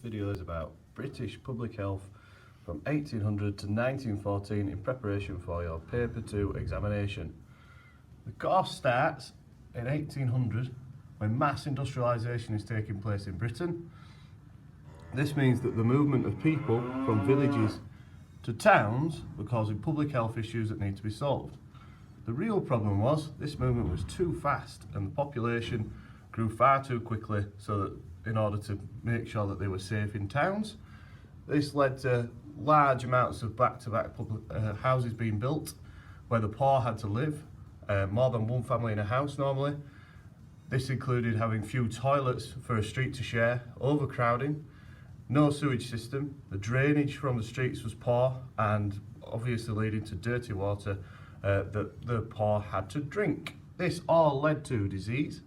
video is about British public health from 1800 to 1914 in preparation for your paper 2 examination. The course starts in 1800 when mass industrialisation is taking place in Britain. This means that the movement of people from villages to towns were causing public health issues that need to be solved. The real problem was this movement was too fast and the population grew far too quickly, so that in order to make sure that they were safe in towns, this led to large amounts of back-to-back houses being built where the poor had to live, more than one family in a house normally. This included having few toilets for a street to share, overcrowding, no sewage system, the drainage from the streets was poor and obviously leading to dirty water that the poor had to drink. This all led to disease.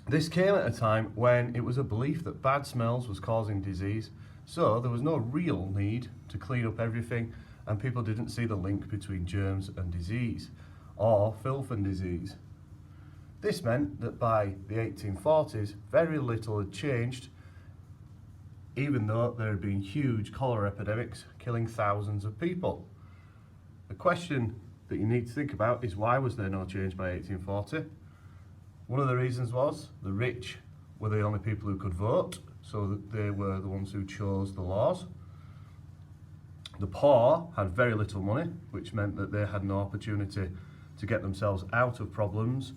This came at a time when it was a belief that bad smells was causing disease, so there was no real need to clean up everything, and people didn't see the link between germs and disease, or filth and disease. This meant that by the 1840s, very little had changed, even though there had been huge cholera epidemics killing thousands of people. The question that you need to think about is, why was there no change by 1840? One of the reasons was the rich were the only people who could vote, so that they were the ones who chose the laws. The poor had very little money, which meant that they had no opportunity to get themselves out of problems.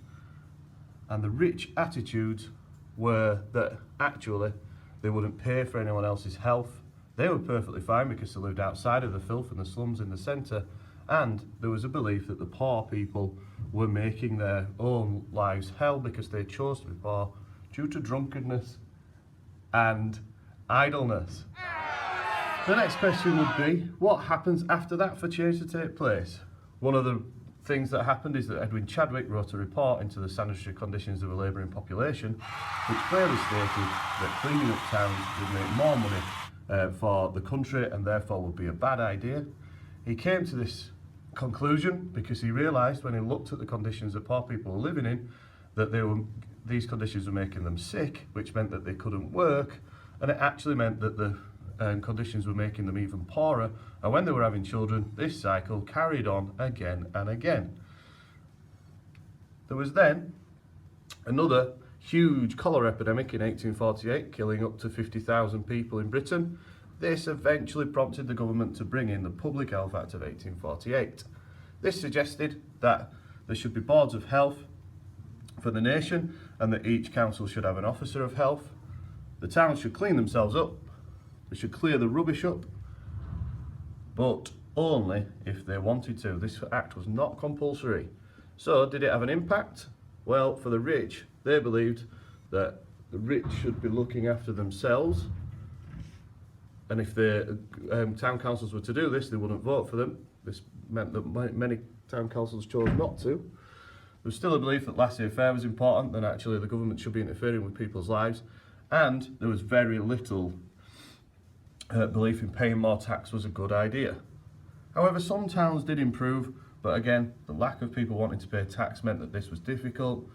And the rich attitudes were that actually they wouldn't pay for anyone else's health. They were perfectly fine because they lived outside of the filth and the slums in the centre, and there was a belief that the poor people were making their own lives hell because they chose to be poor due to drunkenness and idleness. The next question would be, what happens after that for change to take place? One of the things that happened is that Edwin Chadwick wrote a report into the sanitary conditions of a labouring population, which clearly stated that cleaning up towns would make more money for the country and therefore would be a bad idea. He came to this conclusion because he realised when he looked at the conditions that poor people were living in, that these conditions were making them sick, which meant that they couldn't work, and it actually meant that the conditions were making them even poorer, and when they were having children, this cycle carried on again and again. There was then another huge cholera epidemic in 1848, killing up to 50,000 people in Britain. This eventually prompted the government to bring in the Public Health Act of 1848. This suggested that there should be boards of health for the nation and that each council should have an officer of health. The towns should clean themselves up, they should clear the rubbish up, but only if they wanted to. This act was not compulsory. So did it have an impact? Well, for the rich, they believed that the rich should be looking after themselves, and if the town councils were to do this, they wouldn't vote for them. This meant that many town councils chose not to. There was still a belief that laissez-faire was important, that actually the government should be interfering with people's lives, and there was very little belief in paying more tax was a good idea. However, some towns did improve, but again, the lack of people wanting to pay tax meant that this was difficult,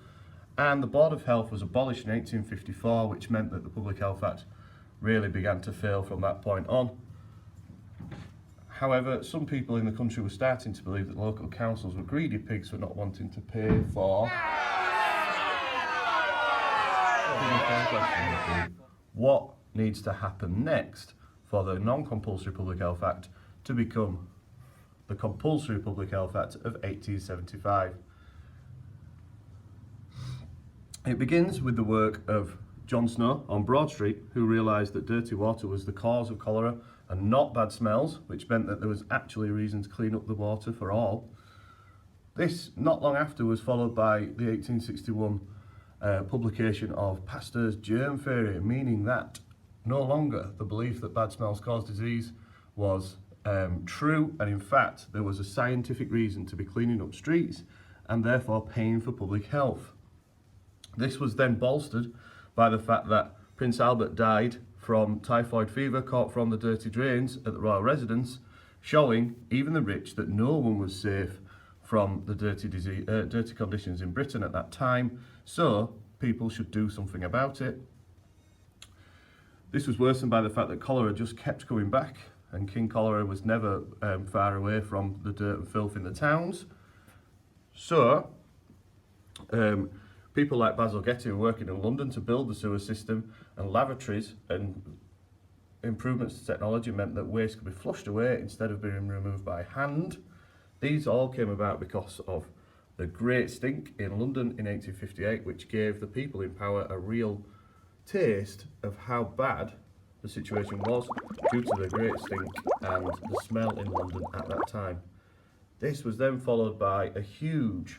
and the Board of Health was abolished in 1854, which meant that the Public Health Act really began to fail from that point on. However, some people in the country were starting to believe that local councils were greedy pigs for not wanting to pay for what needs to happen next for the non-compulsory Public Health Act to become the compulsory Public Health Act of 1875. It begins with the work of John Snow on Broad Street, who realised that dirty water was the cause of cholera and not bad smells, which meant that there was actually a reason to clean up the water for all. This, not long after, was followed by the 1861 publication of Pasteur's germ theory, meaning that no longer the belief that bad smells cause disease was true, and in fact there was a scientific reason to be cleaning up streets and therefore paying for public health. This was then bolstered by the fact that Prince Albert died from typhoid fever caught from the dirty drains at the royal residence, showing even the rich that no one was safe from the dirty conditions in Britain at that time, so people should do something about it. This was worsened by the fact that cholera just kept coming back, and King Cholera was never far away from the dirt and filth in the towns. So, people like Basil Getty were working in London to build the sewer system, and lavatories and improvements to technology meant that waste could be flushed away instead of being removed by hand. These all came about because of the Great Stink in London in 1858, which gave the people in power a real taste of how bad the situation was due to the Great Stink and the smell in London at that time. This was then followed by a huge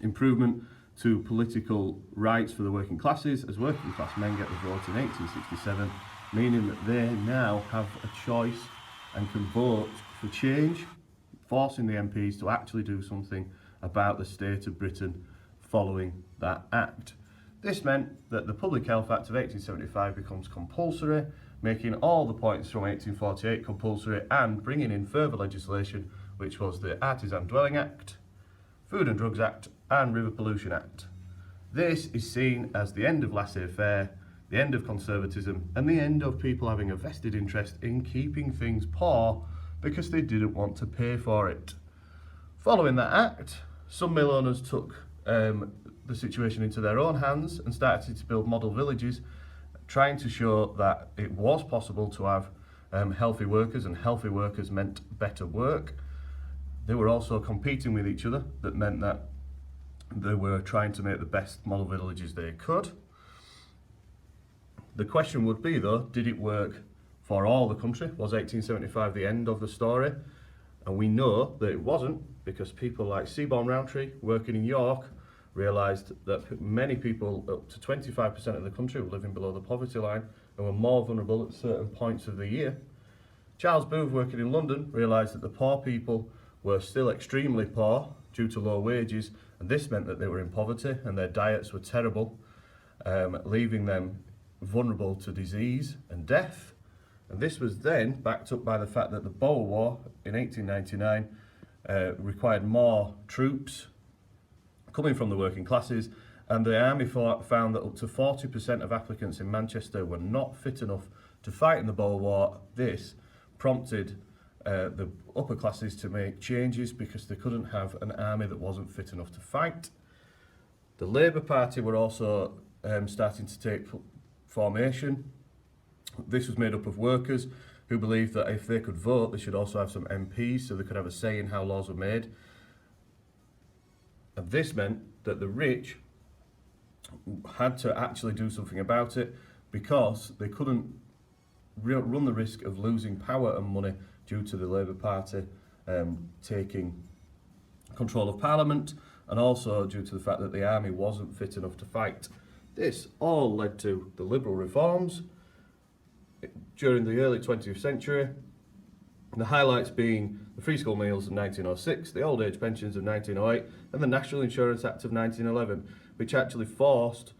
improvement to political rights for the working classes, as working class men get the vote in 1867, meaning that they now have a choice and can vote for change, forcing the MPs to actually do something about the state of Britain following that act. This meant that the Public Health Act of 1875 becomes compulsory, making all the points from 1848 compulsory and bringing in further legislation, which was the Artisan Dwelling Act, Food and Drugs Act and River Pollution Act. This is seen as the end of laissez-faire, the end of conservatism and the end of people having a vested interest in keeping things poor because they didn't want to pay for it. Following that act, some mill owners took the situation into their own hands and started to build model villages, trying to show that it was possible to have healthy workers, and healthy workers meant better work. They were also competing with each other. That meant that they were trying to make the best model villages they could. The question would be though, did it work for all the country? Was 1875 the end of the story? And we know that it wasn't, because people like Seaborn Rowntree, working in York, realised that many people, up to 25% of the country, were living below the poverty line and were more vulnerable at certain points of the year. Charles Booth, working in London, realised that the poor people were still extremely poor due to low wages, and this meant that they were in poverty and their diets were terrible, leaving them vulnerable to disease and death. And this was then backed up by the fact that the Boer War in 1899 required more troops coming from the working classes, and the army found that up to 40% of applicants in Manchester were not fit enough to fight in the Boer War. This prompted the upper classes to make changes because they couldn't have an army that wasn't fit enough to fight. The Labour Party were also starting to take formation. This was made up of workers who believed that if they could vote, they should also have some MPs so they could have a say in how laws were made. And this meant that the rich had to actually do something about it, because they couldn't run the risk of losing power and money due to the Labour Party taking control of Parliament, and also due to the fact that the army wasn't fit enough to fight. This all led to the Liberal reforms during the early 20th century, the highlights being the free school meals of 1906, the old age pensions of 1908, and the National Insurance Act of 1911, which actually forced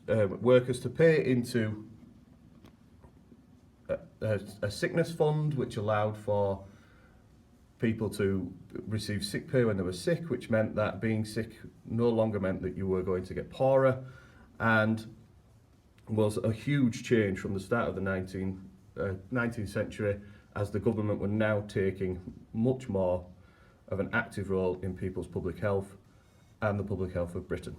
workers to pay into a sickness fund, which allowed for people to receive sick pay when they were sick, which meant that being sick no longer meant that you were going to get poorer, and was a huge change from the start of the 19th century, as the government were now taking much more of an active role in people's public health and the public health of Britain.